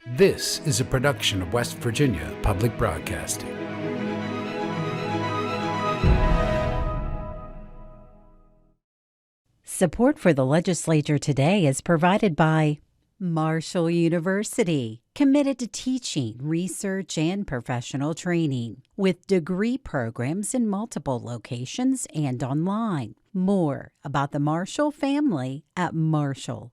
This is a production of West Virginia Public Broadcasting. Support for the Legislature today is provided by Marshall University, committed to teaching, research, and professional training, with degree programs in multiple locations and online. More about the Marshall family at marshall.edu.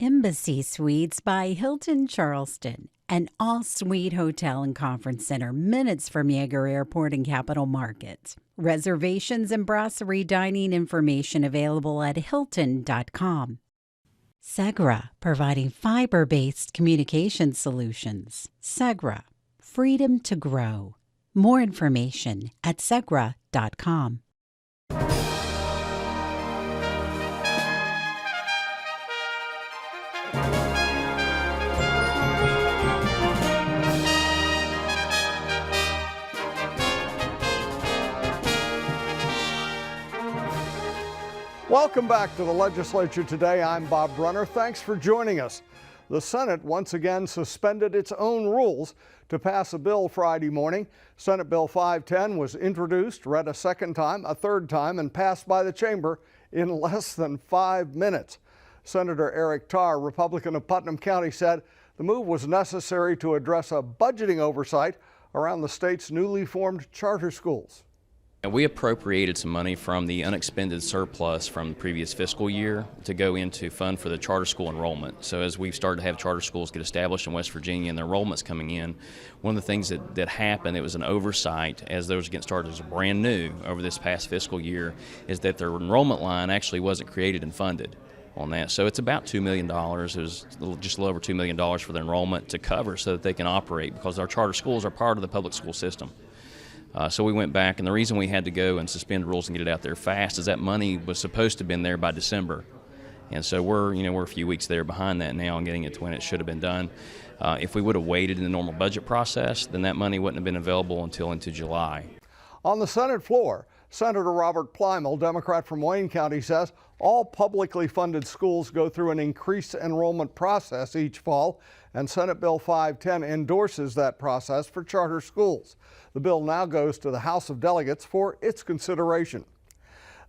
Embassy Suites by Hilton Charleston, an all-suite hotel and conference center minutes from Yeager Airport and Capital Market. Reservations and brasserie dining information available at hilton.com. Segra, providing fiber-based communication solutions. Segra, freedom to grow. More information at segra.com. Welcome back to the Legislature today. I'm Bob Brunner. Thanks for joining us. The Senate once again suspended its own rules to pass a bill Friday morning. Senate Bill 510 was introduced, read a second time, a third time, and passed by the chamber in less than 5 minutes. Senator Eric Tarr, Republican of Putnam County, said the move was necessary to address a budgeting oversight around the state's newly formed charter schools. We appropriated some money from the unexpended surplus from the previous fiscal year to go into fund for the charter school enrollment. So as we've started to have charter schools get established in West Virginia and the enrollment's coming in, one of the things that happened, it was an oversight as those getting started as brand new over this past fiscal year, is that their enrollment line actually wasn't created and funded on that. So it's about $2 million. It was just a little over $2 million for the enrollment to cover so that they can operate, because our charter schools are part of the public school system. So we went back, and the reason we had to go and suspend rules and get it out there fast is that money was supposed to have been there by December. And so we're a few weeks there behind that now and getting it to when it should have been done. If we would have waited in the normal budget process, then that money wouldn't have been available until into July. On the Senate floor, Senator Robert Plymel, Democrat from Wayne County, says all publicly funded schools go through an increased enrollment process each fall, and Senate Bill 510 endorses that process for charter schools. The bill now goes to the House of Delegates for its consideration.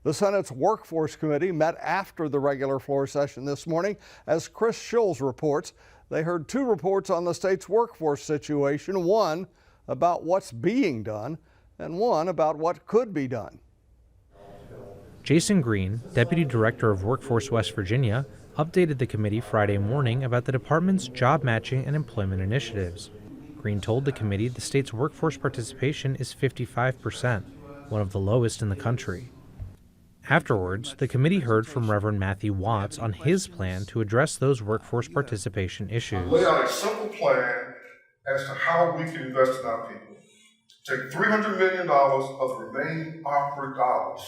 The Senate's Workforce Committee met after the regular floor session this morning. As Chris Schulz reports, they heard two reports on the state's workforce situation, one about what's being done and one about what could be done. Jason Green, Deputy Director of Workforce West Virginia, updated the committee Friday morning about the department's job matching and employment initiatives. Green told the committee the state's workforce participation is 55%, one of the lowest in the country. Afterwards, the committee heard from Reverend Matthew Watts on his plan to address those workforce participation issues. Lay out a simple plan as to how we can invest in our people. Take $300 million of the remaining ARPA dollars,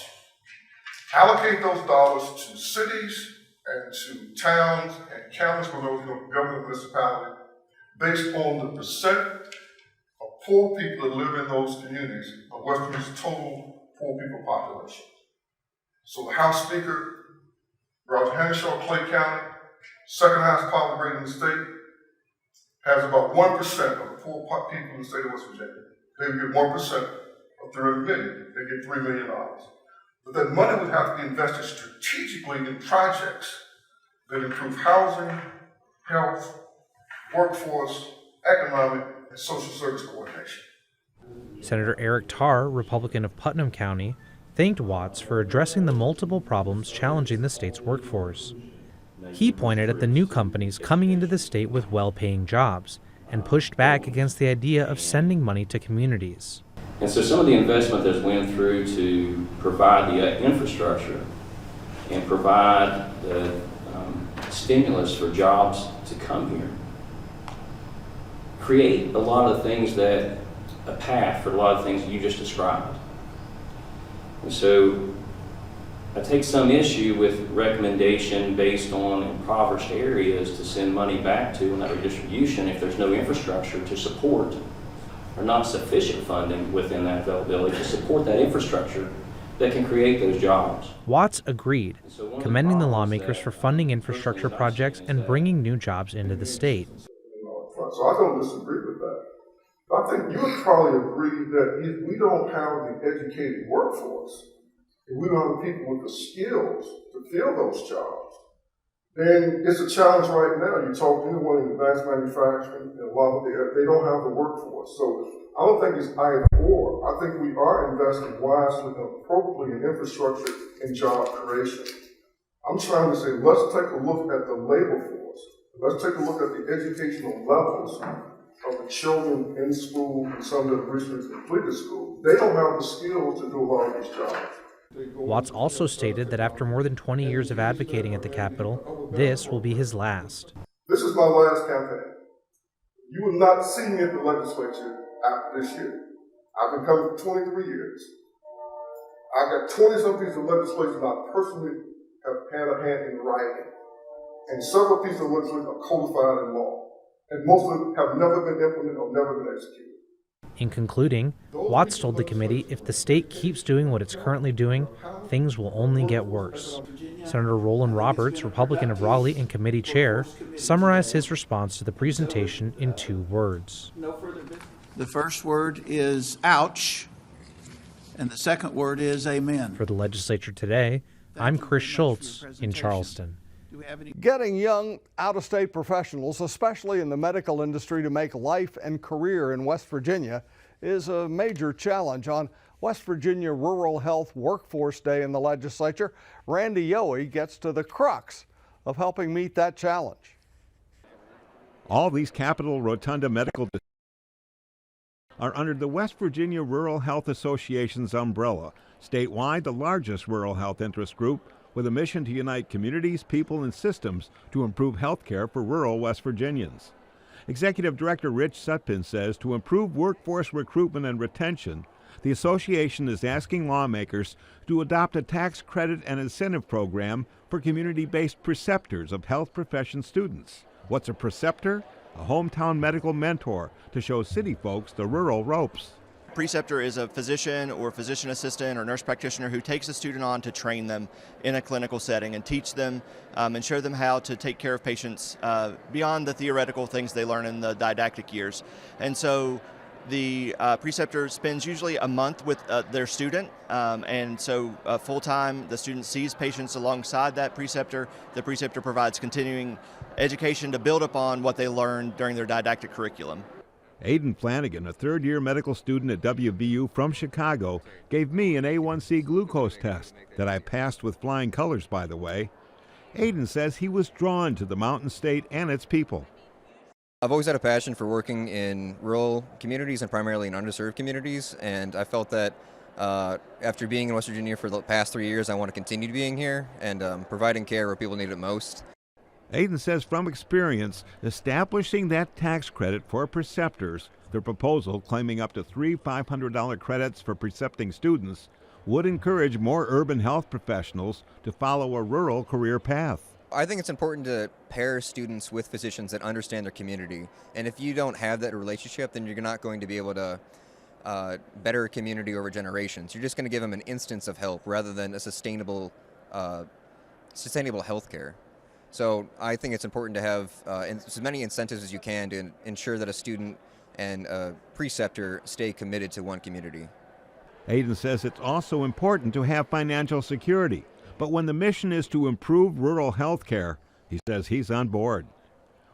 allocate those dollars to cities and to towns and counties where those government municipalities, based on the percent of poor people that live in those communities of West Virginia's total poor people population. So the House Speaker, Roger Henshaw, Clay County, second highest poverty rate in the state, has about 1% of the poor people in the state of West Virginia. They would get 1% of 300 million. They get $3 million. But that money would have to be invested strategically in projects that improve housing, health, workforce, economic, and social service coordination. Senator Eric Tarr, Republican of Putnam County, thanked Watts for addressing the multiple problems challenging the state's workforce. He pointed at the new companies coming into the state with well-paying jobs and pushed back against the idea of sending money to communities. And so some of the investment that's went through to provide the infrastructure and provide the stimulus for jobs to come here create a lot of things that, a path for a lot of things you just described. And so I take some issue with recommendation based on impoverished areas to send money back to in that redistribution if there's no infrastructure to support or not sufficient funding within that availability to support that infrastructure that can create those jobs. Watts agreed, commending the lawmakers for funding infrastructure projects and bringing new jobs into the state. So I don't disagree with that. I think you would probably agree that if we don't have the educated workforce, if we don't have people with the skills to fill those jobs, then it's a challenge right now. You talk to anyone in advanced manufacturing, and a lot of they don't have the workforce. So I don't think it's either or. I think we are investing wisely and appropriately in infrastructure and job creation. I'm trying to say, let's take a look at the labor force. Let's take a look at the educational levels of the children in school and some that have recently completed school. They don't have the skills to do a lot of these jobs. Watts also stated that after more than 20 years of advocating at the Capitol, this will be his last. This is my last campaign. You will not see me at the legislature after this year. I've been coming for 23 years. I've got 20-some pieces of legislation I personally have had a hand in writing. And several pieces of legislation are codified in law. And most of them have never been implemented or never been executed. In concluding, Watts told the committee if the state keeps doing what it's currently doing, things will only get worse. Senator Roland Roberts, Republican of Raleigh and committee chair, summarized his response to the presentation in 2 words. The first word is ouch, and the second word is amen. For the legislature today, I'm Chris Schultz in Charleston. Getting young, out-of-state professionals, especially in the medical industry, to make life and career in West Virginia is a major challenge. On West Virginia Rural Health Workforce Day in the legislature, Randy Yohe gets to the crux of helping meet that challenge. All these Capitol Rotunda medical are under the West Virginia Rural Health Association's umbrella, statewide the largest rural health interest group, with a mission to unite communities, people, and systems to improve health care for rural West Virginians. Executive Director Rich Sutpin says to improve workforce recruitment and retention, the association is asking lawmakers to adopt a tax credit and incentive program for community-based preceptors of health profession students. What's a preceptor? A hometown medical mentor to show city folks the rural ropes. Preceptor is a physician or physician assistant or nurse practitioner who takes a student on to train them in a clinical setting and teach them and show them how to take care of patients beyond the theoretical things they learn in the didactic years. And so the preceptor spends usually a month with their student, and so full-time the student sees patients alongside that preceptor. The preceptor provides continuing education to build upon what they learned during their didactic curriculum. Aiden Flanagan, a third-year medical student at WVU from Chicago, gave me an A1C glucose test that I passed with flying colors, by the way. Aiden says he was drawn to the Mountain State and its people. I've always had a passion for working in rural communities and primarily in underserved communities, and I felt that after being in West Virginia for the past 3 years, I want to continue being here and providing care where people need it most. Aiden says from experience, establishing that tax credit for preceptors, the proposal claiming up to 3 $500 credits for precepting students, would encourage more urban health professionals to follow a rural career path. I think it's important to pair students with physicians that understand their community, and if you don't have that relationship, then you're not going to be able to better a community over generations. You're just going to give them an instance of help rather than a sustainable health care. So I think it's important to have as many incentives as you can to ensure that a student and a preceptor stay committed to one community. Aiden says it's also important to have financial security, but when the mission is to improve rural health care, he says he's on board.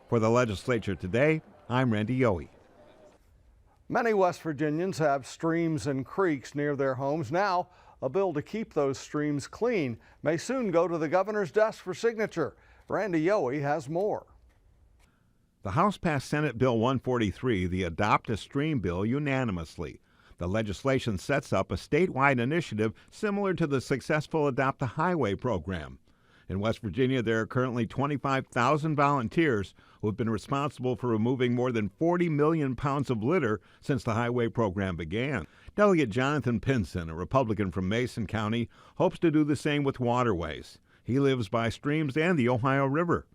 For the legislature today, I'm Randy Yohe. Many West Virginians have streams and creeks near their homes. Now, a bill to keep those streams clean may soon go to the governor's desk for signature. Randy Yohe has more. The House passed Senate Bill 143, the Adopt a Stream bill, unanimously. The legislation sets up a statewide initiative similar to the successful Adopt a Highway program. In West Virginia, there are currently 25,000 volunteers who have been responsible for removing more than 40 million pounds of litter since the highway program began. Delegate Jonathan Pinson, a Republican from Mason County, hopes to do the same with waterways. He lives by streams and the Ohio River.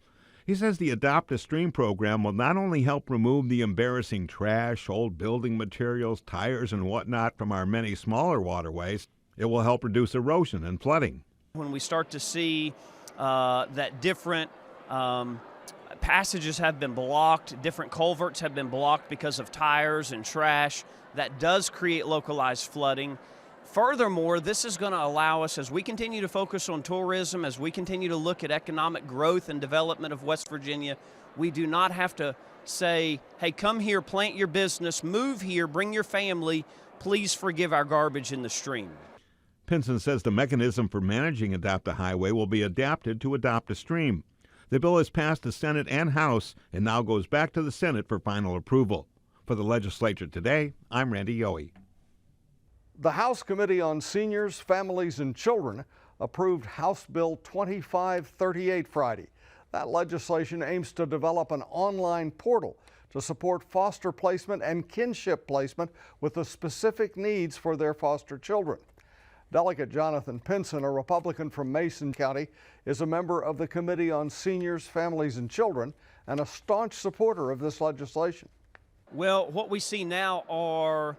He says the Adopt a Stream program will not only help remove the embarrassing trash, old building materials, tires, and whatnot from our many smaller waterways, It will help reduce erosion and flooding. When we start to see that different passages have been blocked, different culverts have been blocked because of tires and trash, that does create localized flooding. Furthermore, this is going to allow us, as we continue to focus on tourism, as we continue to look at economic growth and development of West Virginia, we do not have to say, hey, come here, plant your business, move here, bring your family, please forgive our garbage in the stream. Pinson says the mechanism for managing Adopt a Highway will be adapted to adopt a stream. The bill has passed the Senate and House and now goes back to the Senate for final approval. For the Legislature Today, I'm Randy Yohe. The House Committee on Seniors, Families, and Children approved House Bill 2538 Friday. That legislation aims to develop an online portal to support foster placement and kinship placement with the specific needs for their foster children. Delegate Jonathan Pinson, a Republican from Mason County, is a member of the Committee on Seniors, Families, and Children and a staunch supporter of this legislation. Well, what we see now are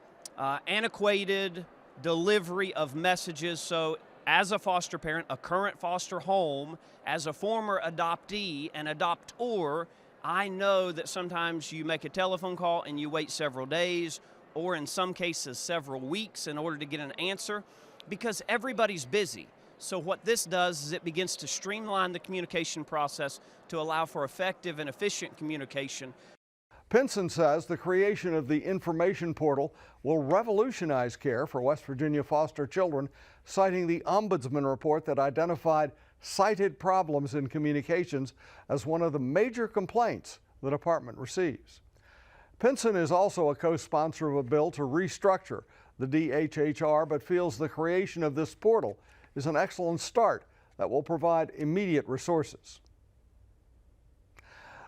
antiquated delivery of messages. So as a foster parent, a current foster home, as a former adoptee and adoptor, I know that sometimes you make a telephone call and you wait several days, or in some cases several weeks, in order to get an answer, because everybody's busy. So what this does is it begins to streamline the communication process to allow for effective and efficient communication. Pinson says the creation of the information portal will revolutionize care for West Virginia foster children, citing the Ombudsman report that identified cited problems in communications as one of the major complaints the department receives. Pinson is also a co-sponsor of a bill to restructure the DHHR, but feels the creation of this portal is an excellent start that will provide immediate resources.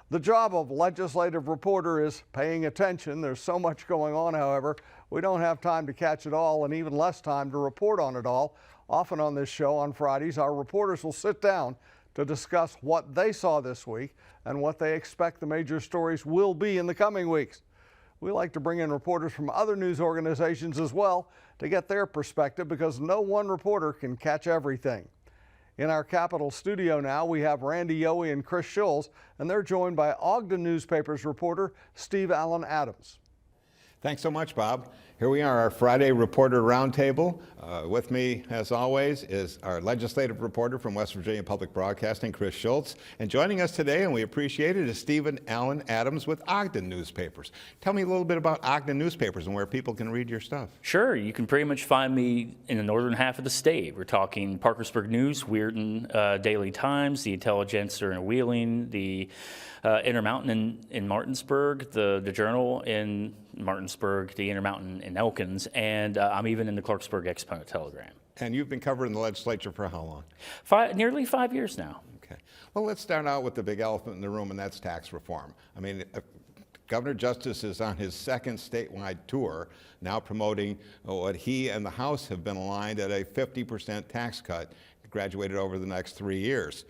The job of legislative reporter is paying attention. There's so much going on, however, we don't have time to catch it all and even less time to report on it all. Often on this show on Fridays, our reporters will sit down to discuss what they saw this week and what they expect the major stories will be in the coming weeks. We like to bring in reporters from other news organizations as well to get their perspective, because no one reporter can catch everything. In our Capitol studio now, we have Randy Yohe and Chris Schulz, and they're joined by Ogden newspaper's reporter Steve Allen Adams. Thanks so much, Bob. Here we are, our Friday Reporter Roundtable. With me, as always, is our legislative reporter from West Virginia Public Broadcasting, Chris Schulz. And joining us today, and we appreciate it, is Stephen Allen Adams with Ogden Newspapers. Tell me a little bit about Ogden Newspapers and where people can read your stuff. Sure. You can pretty much find me in the northern half of the state. We're talking Parkersburg News, Weirton Daily Times, the Intelligencer in Wheeling, the Intermountain in Martinsburg, the Journal in Martinsburg, the Intermountain in Elkins, and I'm even in the Clarksburg Exponent Telegram. And you've been covering the legislature for how long? Nearly 5 years now. Okay. Well, let's start out with the big elephant in the room, and that's tax reform. I mean, Governor Justice is on his second statewide tour, now promoting what he and the House have been aligned at a 50% tax cut, graduated over the next 3 years.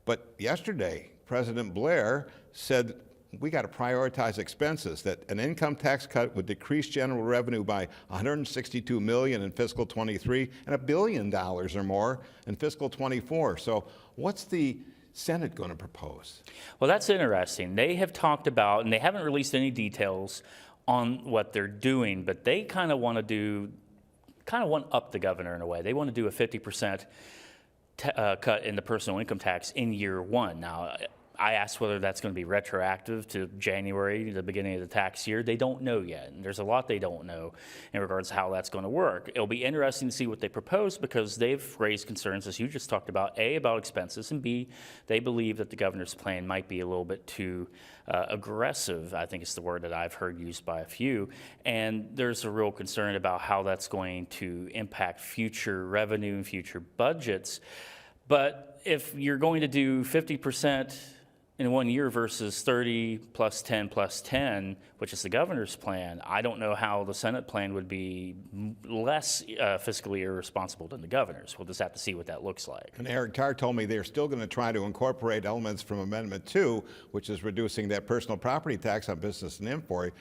But yesterday, President Blair said we got to prioritize expenses, that an income tax cut would decrease general revenue by $162 million in fiscal 23 and $1 billion or more in fiscal 24. So what's the Senate going to propose? Well, that's interesting. They have talked about, and they haven't released any details on what they're doing, but they kind of want up the governor in a way. They want to do a 50% cut in the personal income tax in year one. Now, I asked whether that's going to be retroactive to January, the beginning of the tax year. They don't know yet. And there's a lot they don't know in regards to how that's going to work. It'll be interesting to see what they propose, because they've raised concerns, as you just talked about, A, about expenses, and B, they believe that the governor's plan might be a little bit too aggressive, I think is the word that I've heard used by a few. And there's a real concern about how that's going to impact future revenue and future budgets. But if you're going to do 50% in 1 year versus 30 plus 10 plus 10, which is the governor's plan, I don't know how the Senate plan would be less fiscally irresponsible than the governor's. We'll just have to see what that looks like. And Eric Tarr told me they're still going to try to incorporate elements from Amendment 2, which is reducing that personal property tax on business and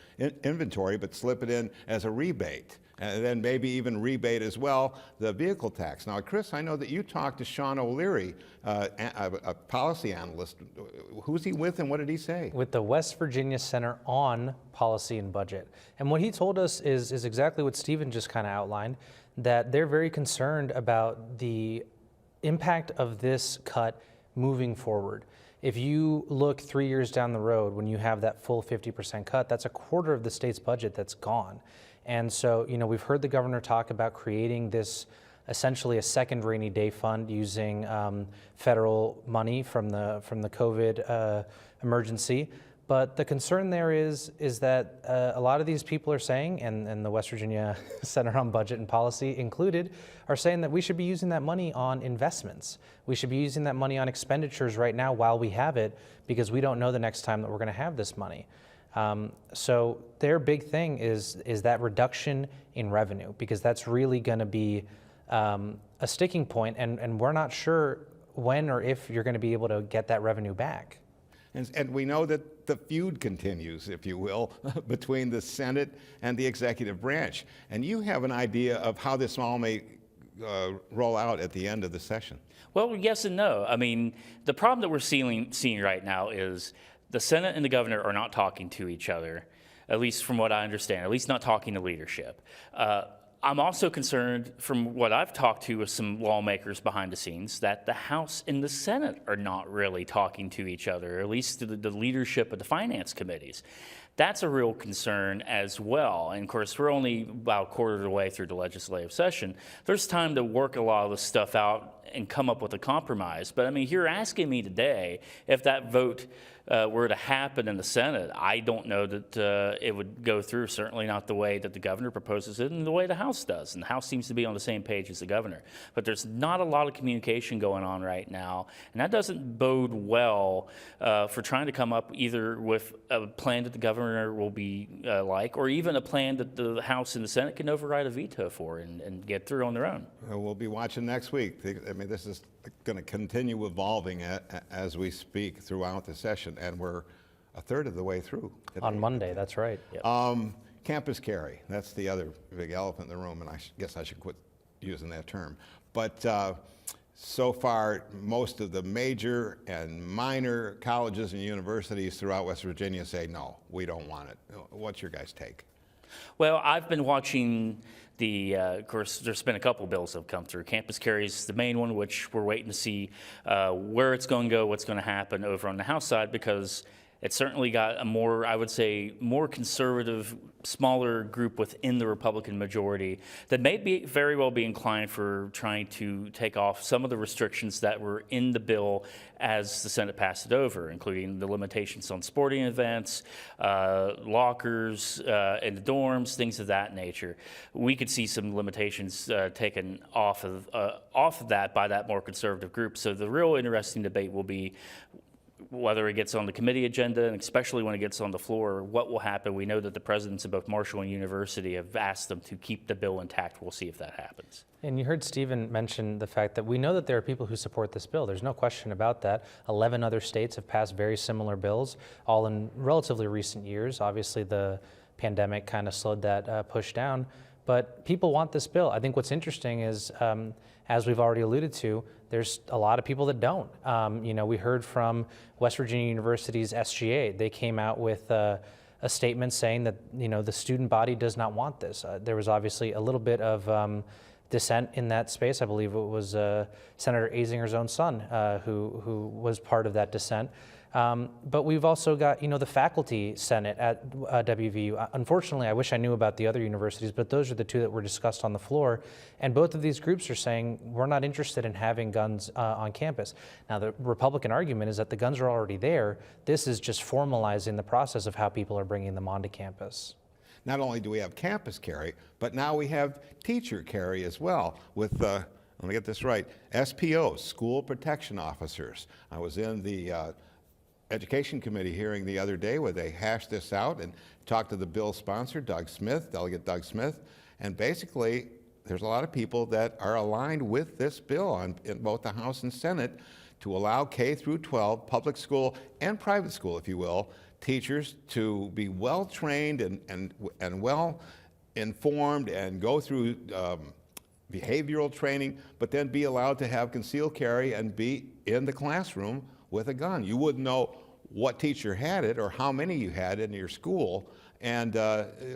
inventory, but slip it in as a rebate. And then maybe even rebate as well the vehicle tax. Now, Chris, I know that you talked to Sean O'Leary, a policy analyst. Who's he with and what did he say? With the West Virginia Center on Policy and Budget. And what he told us is exactly what Stephen just kind of outlined, that they're very concerned about the impact of this cut moving forward. If you look 3 years down the road, when you have that full 50% cut, that's a quarter of the state's budget that's gone. And so, you know, we've heard the governor talk about creating this essentially a second rainy day fund using federal money from the COVID emergency. But the concern there is that a lot of these people are saying, and the West Virginia Center on Budget and Policy included, are saying that we should be using that money on investments. We should be using that money on expenditures right now while we have it, because we don't know the next time that we're going to have this money. So their big thing is that reduction in revenue, because that's really going to be a sticking point, and we're not sure when or if you're going to be able to get that revenue back. And we know that the feud continues, if you will, between the Senate and the executive branch. And you have an idea of how this all may roll out at the end of the session. Well, yes and no. I mean, the problem that we're seeing right now is the Senate and the governor are not talking to each other, at least from what I understand, at least not talking to leadership. I'm also concerned, from what I've talked to with some lawmakers behind the scenes, that the House and the Senate are not really talking to each other, or at least to the leadership of the finance committees. That's a real concern as well. And of course, we're only about a quarter of the way through the legislative session. There's time to work a lot of this stuff out and come up with a compromise. But I mean, you're asking me today if that vote were to happen in the Senate. I don't know that it would go through, certainly not the way that the governor proposes it and the way the House does. And the House seems to be on the same page as the governor. But there's not a lot of communication going on right now. And that doesn't bode well for trying to come up either with a plan that the governor will be like, or even a plan that the House and the Senate can override a veto for and get through on their own. We'll be watching next week. I mean, this is going to continue evolving as we speak throughout the session, and we're a third of the way through today. On Monday, that's right. Yep. Campus carry, that's the other big elephant in the room, and I guess I should quit using that term. But so far, most of the major and minor colleges and universities throughout West Virginia say, no, we don't want it. What's your guys' take? Well, I've been watching of course, there's been a couple bills that have come through. Campus carry is the main one, which we're waiting to see where it's going to go, what's going to happen over on the House side, because it certainly got a more, I would say, more conservative, smaller group within the Republican majority that may very well be inclined for trying to take off some of the restrictions that were in the bill as the Senate passed it over, including the limitations on sporting events, lockers in the dorms, things of that nature. We could see some limitations taken off of that by that more conservative group. So the real interesting debate will be whether it gets on the committee agenda, and especially when it gets on the floor, what will happen. We know that the presidents of both Marshall and University have asked them to keep the bill intact. We'll see if that happens. And you heard Stephen mention the fact that we know that there are people who support this bill. There's no question about that. 11 other states have passed very similar bills, all in relatively recent years. Obviously, the pandemic kind of slowed that push down, but people want this bill. I think what's interesting is, as we've already alluded to, there's a lot of people that don't. We heard from West Virginia University's SGA. They came out with a statement saying that, the student body does not want this. There was obviously a little bit of dissent in that space. I believe it was Senator Azinger's own son who was part of that dissent. But we've also got, the faculty senate at WVU. Unfortunately, I wish I knew about the other universities, but those are the two that were discussed on the floor. And both of these groups are saying, we're not interested in having guns on campus. Now, the Republican argument is that the guns are already there. This is just formalizing the process of how people are bringing them onto campus. Not only do we have campus carry, but now we have teacher carry as well with, let me get this right, SPOs, school protection officers. I was in the Education Committee hearing the other day where they hashed this out and talked to the bill sponsor, Delegate Doug Smith, and basically there's a lot of people that are aligned with this bill in both the House and Senate to allow K through 12, public school and private school, if you will, teachers to be well trained and well informed and go through behavioral training, but then be allowed to have concealed carry and be in the classroom with a gun. You wouldn't know what teacher had it or how many you had in your school. And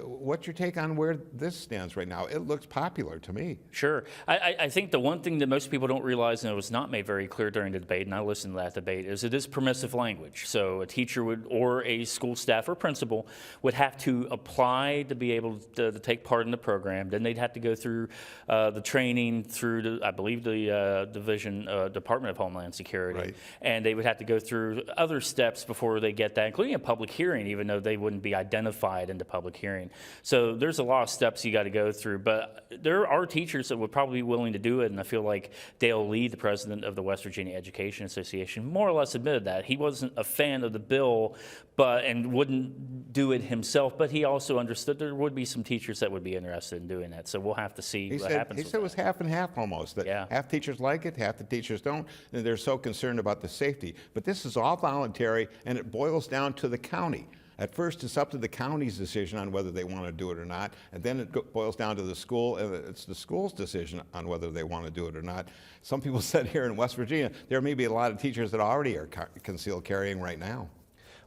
what's your take on where this stands right now? It looks popular to me. Sure. I think the one thing that most people don't realize, and it was not made very clear during the debate, and I listened to that debate, is it is permissive language. So a teacher would, or a school staff or principal would have to apply to be able to take part in the program. Then they'd have to go through the training through, I believe, the Department of Homeland Security. Right. And they would have to go through other steps before they get that, including a public hearing, even though they wouldn't be identified in the public hearing. So there's a lot of steps you got to go through, but there are teachers that would probably be willing to do it, and I feel like Dale Lee, the president of the West Virginia Education Association, more or less admitted that. He wasn't a fan of the bill, and wouldn't do it himself, but he also understood there would be some teachers that would be interested in doing that. So we'll have to see what happens. He said it was half and half almost, that half teachers like it, half the teachers don't, and they're so concerned about the safety. But this is all voluntary, and it boils down to the county. At first, it's up to the county's decision on whether they want to do it or not, and then it boils down to the school, and it's the school's decision on whether they want to do it or not. Some people said here in West Virginia, there may be a lot of teachers that already are concealed carrying right now.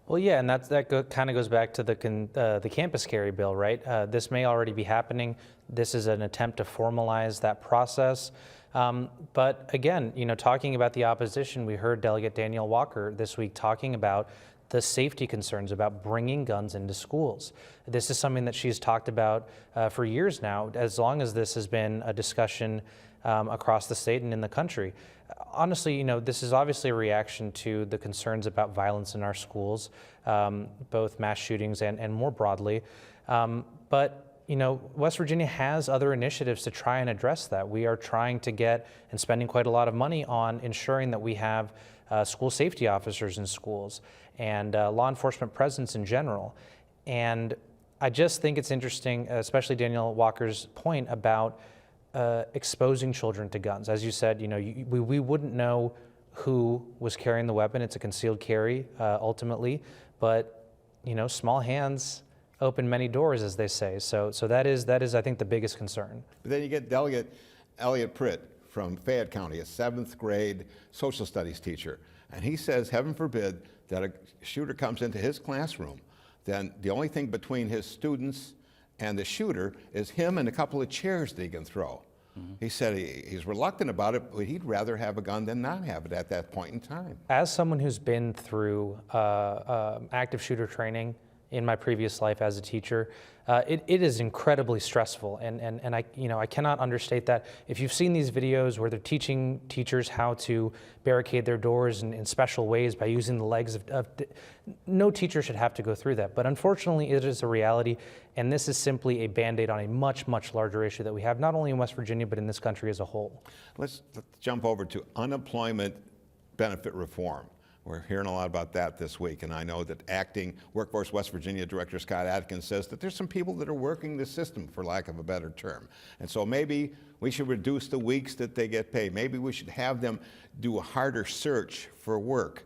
Well, yeah, and that kind of goes back to the campus carry bill, right? This may already be happening. This is an attempt to formalize that process. But again, talking about the opposition, we heard Delegate Danielle Walker this week talking about the safety concerns about bringing guns into schools. This is something that she's talked about for years now, as long as this has been a discussion across the state and in the country. Honestly, this is obviously a reaction to the concerns about violence in our schools, both mass shootings and more broadly. But West Virginia has other initiatives to try and address that. We are trying to get and spending quite a lot of money on ensuring that we have school safety officers in schools and law enforcement presence in general. And I just think it's interesting, especially Danielle Walker's point about exposing children to guns. As you said, we wouldn't know who was carrying the weapon. It's a concealed carry ultimately, but small hands open many doors, as they say. So that is I think the biggest concern. But then you get Delegate Elliott Pritt from Fayette County, a 7th grade social studies teacher, and he says, heaven forbid that a shooter comes into his classroom, then the only thing between his students and the shooter is him and a couple of chairs that he can throw. Mm-hmm. He said he's reluctant about it, but he'd rather have a gun than not have it at that point in time. As someone who's been through active shooter training in my previous life as a teacher, it is incredibly stressful, and I cannot understate that. If you've seen these videos where they're teaching teachers how to barricade their doors in special ways by using the legs of no teacher should have to go through that. But unfortunately, it is a reality, and this is simply a Band-Aid on a much, much larger issue that we have not only in West Virginia, but in this country as a whole. Let's jump over to unemployment benefit reform. We're hearing a lot about that this week, and I know that acting Workforce West Virginia Director Scott Atkins says that there's some people that are working the system, for lack of a better term. And so maybe we should reduce the weeks that they get paid. Maybe we should have them do a harder search for work.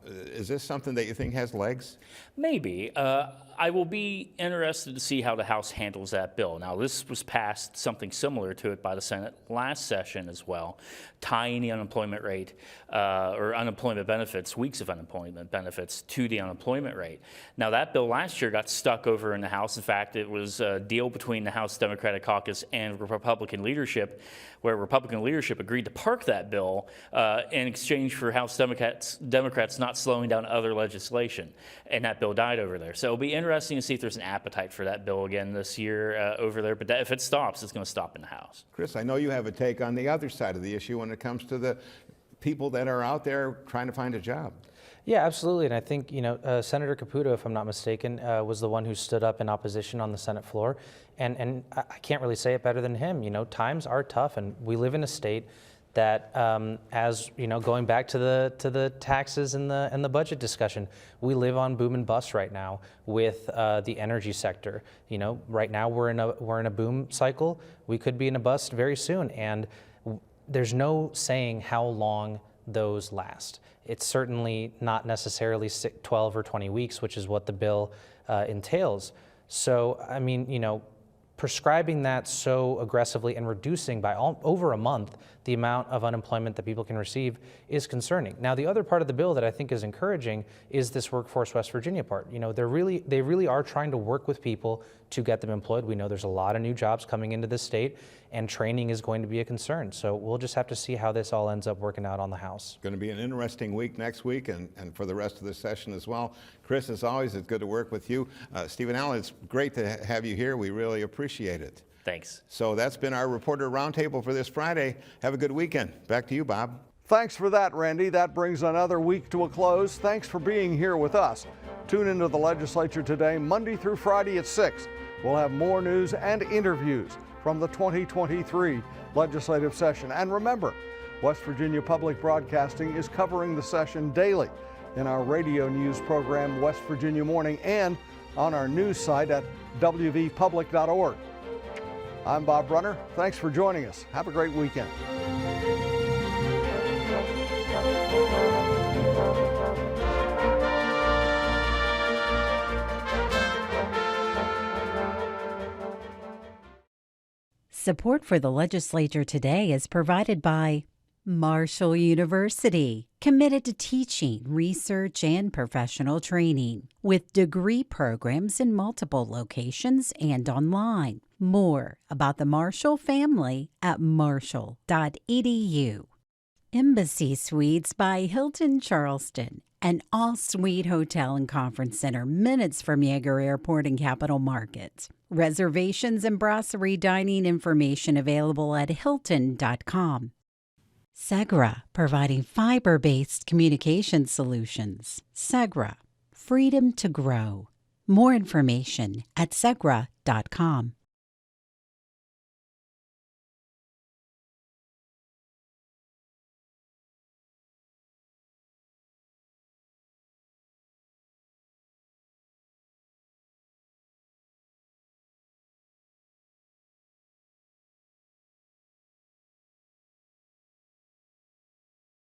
Is this something that you think has legs? Maybe. I will be interested to see how the House handles that bill. Now, this was passed something similar to it by the Senate last session as well, tying the unemployment rate or unemployment benefits, weeks of unemployment benefits, to the unemployment rate. Now, that bill last year got stuck over in the House. In fact, it was a deal between the House Democratic Caucus and Republican leadership, where Republican leadership agreed to park that bill in exchange for House Democrats not slowing down other legislation, and that bill died over there. So it'll be interesting to see if there's an appetite for that bill again this year over there, but if it stops, it's going to stop in the House. Chris, I know you have a take on the other side of the issue when it comes to the people that are out there trying to find a job. Yeah, absolutely, and I think Senator Caputo, if I'm not mistaken, was the one who stood up in opposition on the Senate floor, and I can't really say it better than him. Times are tough, and we live in a state that, as going back to the taxes and the budget discussion, we live on boom and bust right now with the energy sector. Right now we're in a boom cycle. We could be in a bust very soon, and there's no saying how long those last. It's certainly not necessarily 12 or 20 weeks, which is what the bill entails. So, I mean, prescribing that so aggressively and reducing by over a month the amount of unemployment that people can receive is concerning. Now, the other part of the bill that I think is encouraging is this Workforce West Virginia part. You know, they really are trying to work with people to get them employed. We know there's a lot of new jobs coming into this state, and training is going to be a concern. So we'll just have to see how this all ends up working out on the House. Going to be an interesting week next week and for the rest of the session as well. Chris, as always, it's good to work with you. Stephen Allen, it's great to have you here. We really appreciate it. Thanks. So that's been our Reporter Roundtable for this Friday. Have a good weekend. Back to you, Bob. Thanks for that, Randy. That brings another week to a close. Thanks for being here with us. Tune into the Legislature today, Monday through Friday at 6. We'll have more news and interviews from the 2023 legislative session. And remember, West Virginia Public Broadcasting is covering the session daily in our radio news program, West Virginia Morning, and on our news site at wvpublic.org. I'm Bob Brunner. Thanks for joining us. Have a great weekend. Support for the Legislature today is provided by Marshall University, committed to teaching, research, and professional training, with degree programs in multiple locations and online. More about the Marshall family at marshall.edu. Embassy Suites by Hilton Charleston, an all-suite hotel and conference center minutes from Yeager Airport and Capital Market. Reservations and brasserie dining information available at hilton.com. Segra, providing fiber-based communication solutions. Segra, freedom to grow. More information at segra.com.